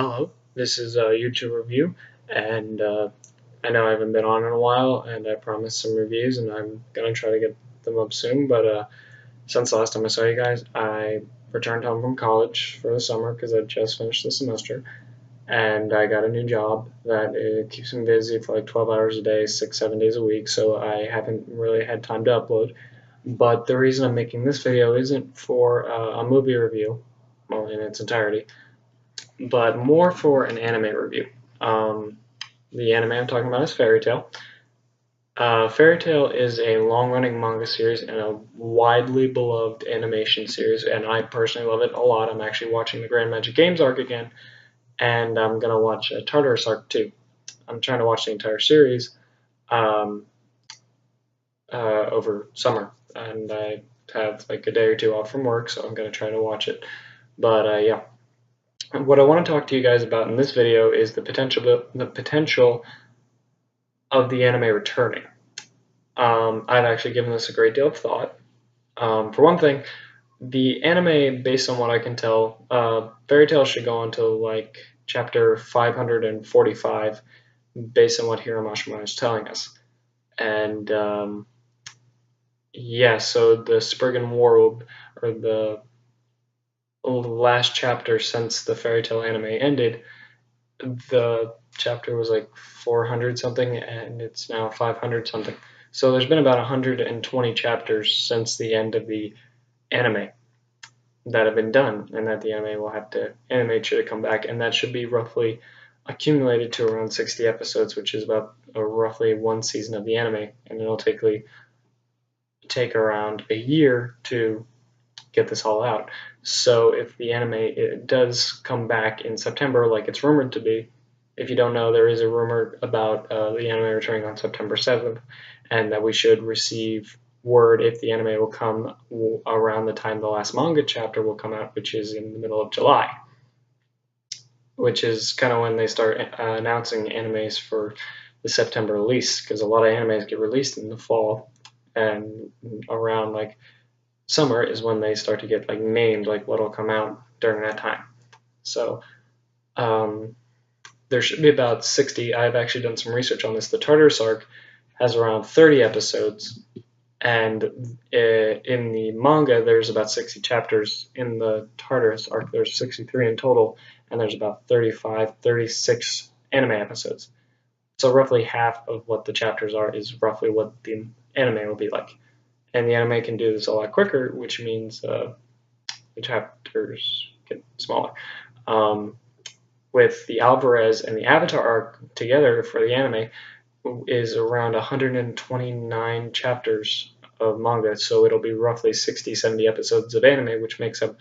Hello, this is a YouTube review, and I know I haven't been on in a while, and I promised some reviews, and I'm gonna try to get them up soon. But since the last time I saw you guys, I returned home from college for the summer because I just finished the semester, and I got a new job that keeps me busy for like 12 hours a day, 6, 7 days a week. So I haven't really had time to upload. But the reason I'm making this video isn't for a movie review, well, in its entirety, but more for an anime review. The anime I'm talking about is Fairy Tail. Fairy Tail is a long-running manga series and a widely beloved animation series, and I personally love it a lot. I'm actually watching the Grand Magic Games arc again, and I'm gonna watch Tartarus arc too. I'm trying to watch the entire series um, over summer, and I have like a day or two off from work, so I'm gonna try to watch it. But yeah. What I want to talk to you guys about in this video is the potential of the anime returning. I've actually given this a great deal of thought. For one thing, the anime, based on what I can tell, Fairy Tail should go until like chapter 545, based on what Hiro Mashima is telling us. And yeah, so the Spriggan War, or the last chapter since the Fairy Tail anime ended, the chapter was like 400 something and it's now 500 something. So there's been about 120 chapters since the end of the anime that have been done, and that the anime will have to animate should it come back, and that should be roughly accumulated to around 60 episodes, which is about roughly one season of the anime, and it'll take around a year to get this all out. So if the anime does come back in September, like it's rumored to be, if you don't know, there is a rumor about the anime returning on September 7th, and that we should receive word if the anime will come around the time the last manga chapter will come out, which is in the middle of July, which is kind of when they start announcing animes for the September release, because a lot of animes get released in the fall, and around like summer is when they start to get like named, like what'll come out during that time. So there should be about 60. I've actually done some research on this. The Tartarus arc has around 30 episodes, and in the manga there's about 60 chapters. In the Tartarus arc there's 63 in total, and there's about 35, 36 anime episodes. So roughly half of what the chapters are is roughly what the anime will be like. And the anime can do this a lot quicker, which means the chapters get smaller. With the Alvarez and the Avatar arc together for the anime is around 129 chapters of manga, so it'll be roughly 60, 70 episodes of anime, which makes up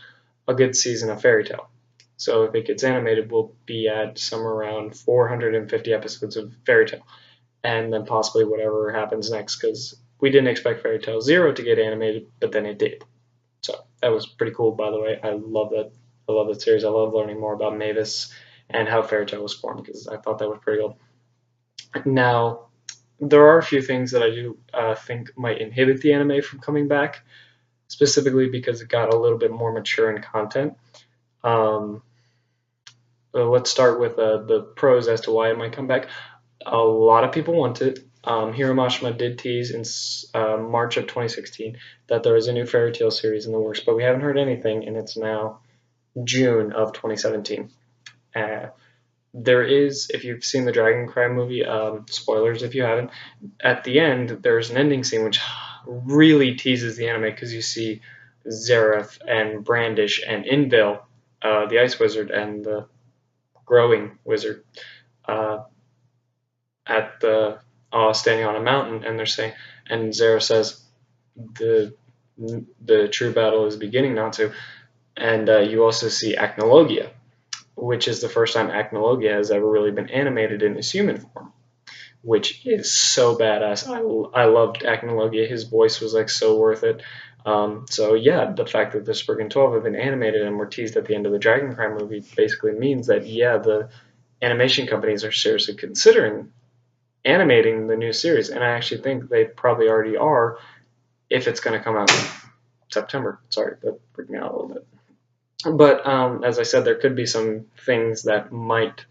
a good season of Fairy Tail. So if it gets animated, we'll be at somewhere around 450 episodes of Fairy Tail, and then possibly whatever happens next, because we didn't expect Fairy Tail Zero to get animated, but then it did. So that was pretty cool, by the way. I love that. I love that series. I love learning more about Mavis and how Fairy Tail was formed, because I thought that was pretty cool. Now, there are a few things that I do think might inhibit the anime from coming back, specifically because it got a little bit more mature in content. Let's start with the pros as to why it might come back. A lot of people want it. Hiro Mashima did tease in March of 2016 that there is a new Fairy Tail series in the works, but we haven't heard anything, and it's now June of 2017. There is, if you've seen the Dragon Cry movie, spoilers if you haven't, at the end there's an ending scene which really teases the anime, because you see Zeref and Brandish and Invil, the Ice Wizard, and the Growing Wizard, at the standing on a mountain, and they're saying, and Zeref says, the true battle is beginning, Natsu. And you also see Acnologia, which is the first time Acnologia has ever really been animated in his human form, which is so badass. I loved Acnologia. His voice was like so worth it. So yeah, the fact that the Spriggan 12 have been animated and were teased at the end of the Dragon Cry movie basically means that, yeah, the animation companies are seriously considering animating the new series, and I actually think they probably already are, if it's going to come out in September. Sorry, that freaked me out a little bit. But as I said, there could be some things that might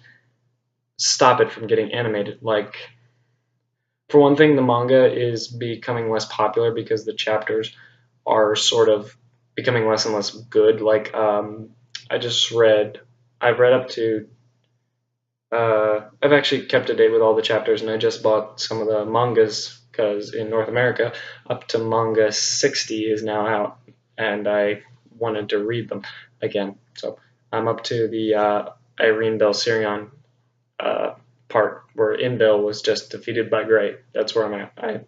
stop it from getting animated. Like, for one thing, the manga is becoming less popular because the chapters are sort of becoming less and less good. Like, I've read up to, I've actually kept a date with all the chapters, and I just bought some of the mangas because in North America, up to manga 60 is now out, and I wanted to read them again. So I'm up to the Irene Belsirion uh, part where Inbel was just defeated by Gray. That's where I'm at. I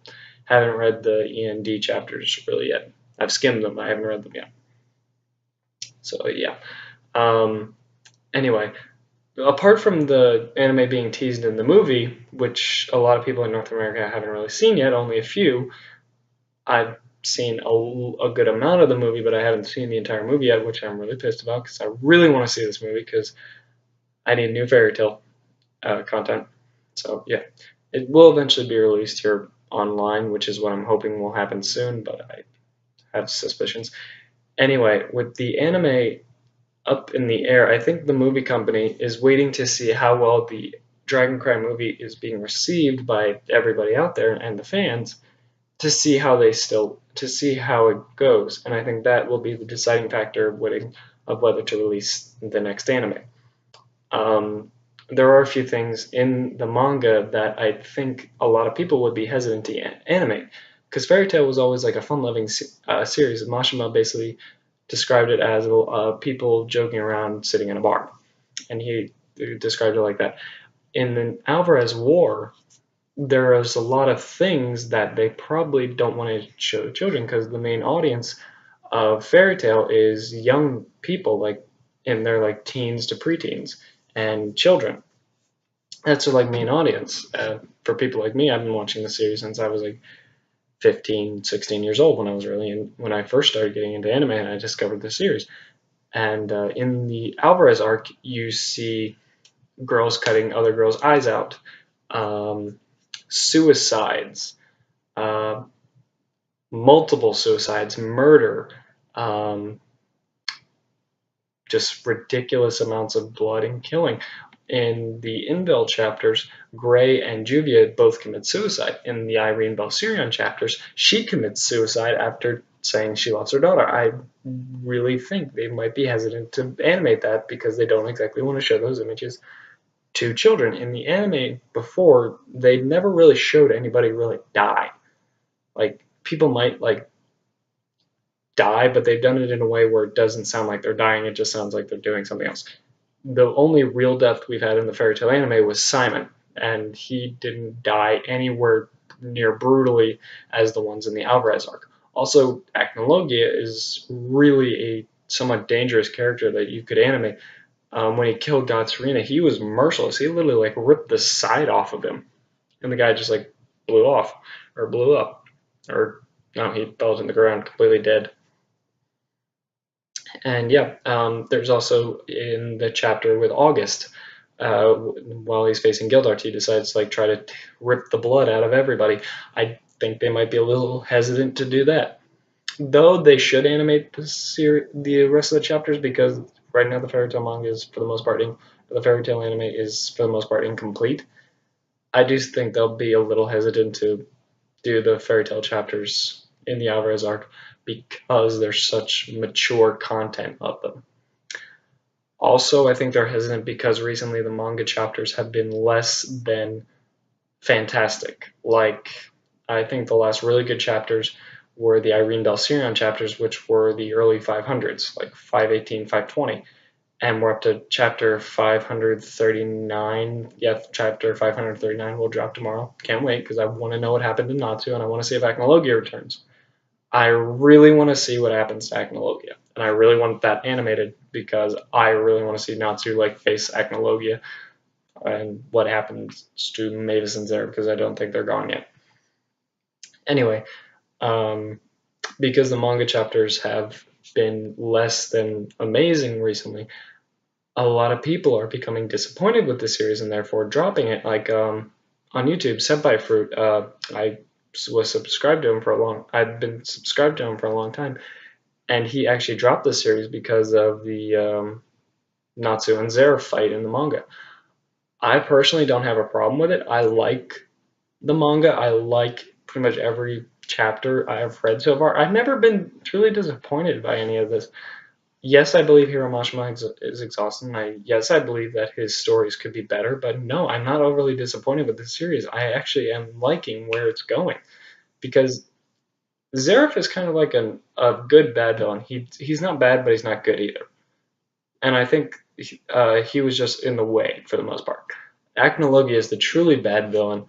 haven't read the END chapters really yet. I've skimmed them. I haven't read them yet. So yeah. Um, anyway, apart from the anime being teased in the movie, which a lot of people in North America haven't really seen yet, only a few, I've seen a good amount of the movie, but I haven't seen the entire movie yet, which I'm really pissed about because I really want to see this movie because I need new Fairy Tail content. So yeah, it will eventually be released here online, which is what I'm hoping will happen soon, but I have suspicions. Anyway, with the anime up in the air, I think the movie company is waiting to see how well the Dragon Cry movie is being received by everybody out there and the fans to see how it goes. And I think that will be the deciding factor of whether to release the next anime. Um, there are a few things in the manga that I think a lot of people would be hesitant to animate because Fairy Tail was always like a fun-loving series. Mashima basically described it as people joking around sitting in a bar, and he described it like that. In the Alvarez War, there is a lot of things that they probably don't want to show to children because the main audience of Fairy Tail is young people, like in their like teens to preteens and children. That's their like main audience. For people like me, I've been watching the series since I was like 15, 16 years old when I first started getting into anime and I discovered the series. And in the Alvarez arc, you see girls cutting other girls' eyes out, um, suicides, uh, multiple suicides, murder, um, just ridiculous amounts of blood and killing. In the Invel chapters, Gray and Juvia both commit suicide. In the Irene Belsirion chapters, she commits suicide after saying she loves her daughter. I really think they might be hesitant to animate that because they don't exactly want to show those images to children. In the anime before, they never really showed anybody really die. Like, people might like die, but they've done it in a way where it doesn't sound like they're dying, it just sounds like they're doing something else. The only real death we've had in the Fairy Tail anime was Simon, and he didn't die anywhere near brutally as the ones in the Alvarez arc. Also, Acnologia is really a somewhat dangerous character that you could animate. When he killed God Serena, he was merciless. He literally like ripped the side off of him, and the guy just like blew off or blew up, or no, he fell to the ground completely dead. And yeah, there's also in the chapter with August, while he's facing Gildart, he decides to like try to rip the blood out of everybody. I think they might be a little hesitant to do that, though they should animate the rest of the chapters because right now the Fairy Tail manga is for the most part the Fairy Tail anime is for the most part incomplete. I do think they'll be a little hesitant to do the Fairy Tail chapters in the Alvarez arc because there's such mature content of them. Also, I think they're hesitant because recently the manga chapters have been less than fantastic. Like, I think the last really good chapters were the Irene Belsirion chapters, which were the early 500s, like 518, 520. And we're up to chapter 539. Yeah, chapter 539 will drop tomorrow. Can't wait because I want to know what happened to Natsu and I want to see if Acnologia returns. I really want to see what happens to Acnologia, and I really want that animated because I really want to see Natsu like face Acnologia and what happens to Mavis and Zera because I don't think they're gone yet. Anyway, um, because the manga chapters have been less than amazing recently, a lot of people are becoming disappointed with the series and therefore dropping it. Like on YouTube, Senpai Fruit, I was subscribed to him for a long. I've been subscribed to him for a long time, and he actually dropped the series because of the Natsu and Zera fight in the manga. I personally don't have a problem with it. I like the manga. I like pretty much every chapter I've read so far. I've never been truly disappointed by any of this. Yes, I believe Hiro Mashima is exhausting. Yes, I believe that his stories could be better, but no, I'm not overly disappointed with this series. I actually am liking where it's going because Zeref is kind of like a good bad villain. He's not bad, but he's not good either. And I think he was just in the way for the most part. Acnologia is the truly bad villain.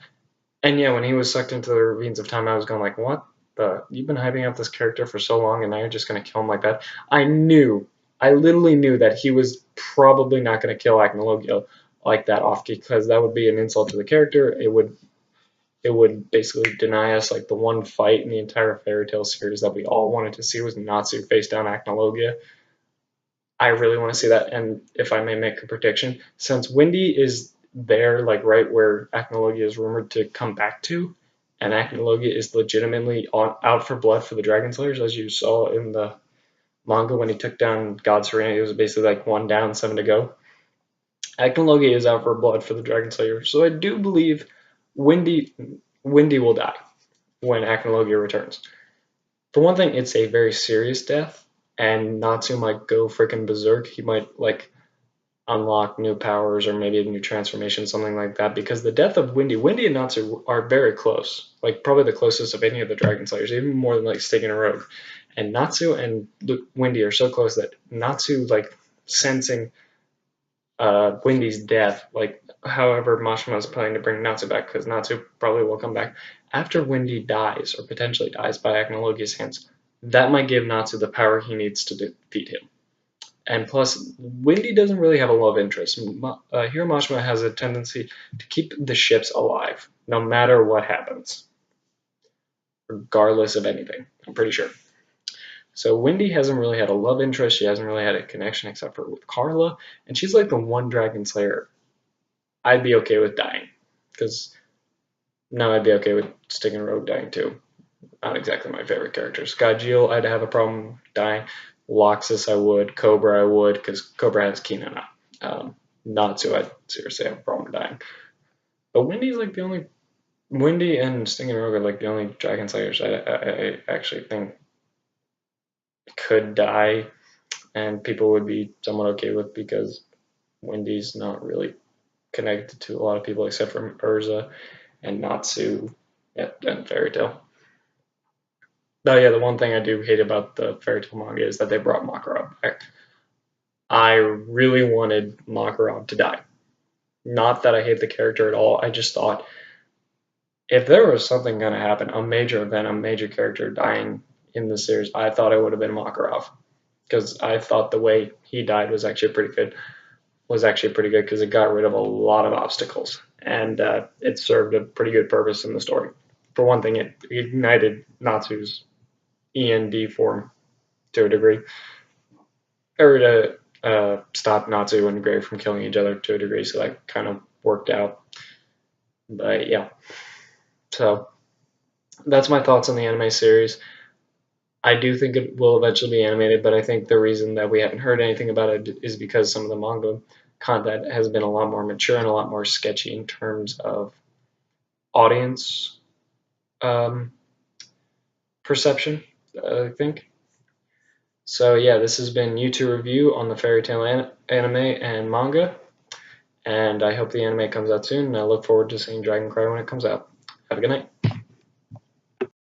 And yeah, when he was sucked into the ravines of time, I was going like, what the? You've been hyping up this character for so long, and now you're just going to kill him like that? I literally knew that he was probably not going to kill Acnologia like that off, because that would be an insult to the character. It would basically deny us like the one fight in the entire Fairy Tail series that we all wanted to see was Natsu face down Acnologia. I really want to see that, and if I may make a prediction, since Windy is there, like right where Acnologia is rumored to come back to, and Acnologia is legitimately out for blood for the Dragon Slayers, as you saw in the manga when he took down God Serena, it was basically like 1 down, 7 to go. Acnologia is out for blood for the Dragon Slayers, so I do believe Windy will die when Acnologia returns. For one thing, it's a very serious death, and Natsu might go freaking berserk. He might like unlock new powers or maybe a new transformation, something like that. Because the death of Windy and Natsu are very close, like probably the closest of any of the Dragon Slayers, even more than like Stig and Rogue. And Natsu and Windy are so close that Natsu like sensing Windy's death, like however Mashima is planning to bring Natsu back, because Natsu probably will come back after Windy dies or potentially dies by Acnologia's hands. That might give Natsu the power he needs to defeat him. And plus, Windy doesn't really have a love interest. Hiro Mashima has a tendency to keep the ships alive, no matter what happens, regardless of anything, I'm pretty sure. So Windy hasn't really had a love interest. She hasn't really had a connection except for with Carla, and she's like the one Dragon Slayer I'd be okay with dying. Because now I'd be okay with Stig and Rogue dying too. Not exactly my favorite characters. Gajeel, I'd have a problem dying. Loxus, I would. Cobra, I would, because Cobra has Kina now. Natsu, I'd seriously have a problem dying. But Windy's like the only. Windy and Sting and Rogue are like the only Dragon Slayers I actually think could die, and people would be somewhat okay with, because Windy's not really connected to a lot of people except for Urza and Natsu and Fairy Tail. Oh yeah, the one thing I do hate about the Fairy Tail manga is that they brought Makarov back. I really wanted Makarov to die. Not that I hate the character at all, I just thought if there was something going to happen, a major event, a major character dying in the series, I thought it would have been Makarov. Because I thought the way he died was actually pretty good. Because it got rid of a lot of obstacles, and it served a pretty good purpose in the story. For one thing, it ignited Natsu's END form to a degree, or to stop Natsu and Gray from killing each other to a degree, so that kind of worked out. But yeah, so that's my thoughts on the anime series. I do think it will eventually be animated, but I think the reason that we haven't heard anything about it is because some of the manga content has been a lot more mature and a lot more sketchy in terms of audience perception, I think. So yeah, this has been YouTube review on the Fairy Tail anime and manga, and I hope the anime comes out soon, and I look forward to seeing Dragon Cry when it comes out. Have a good night.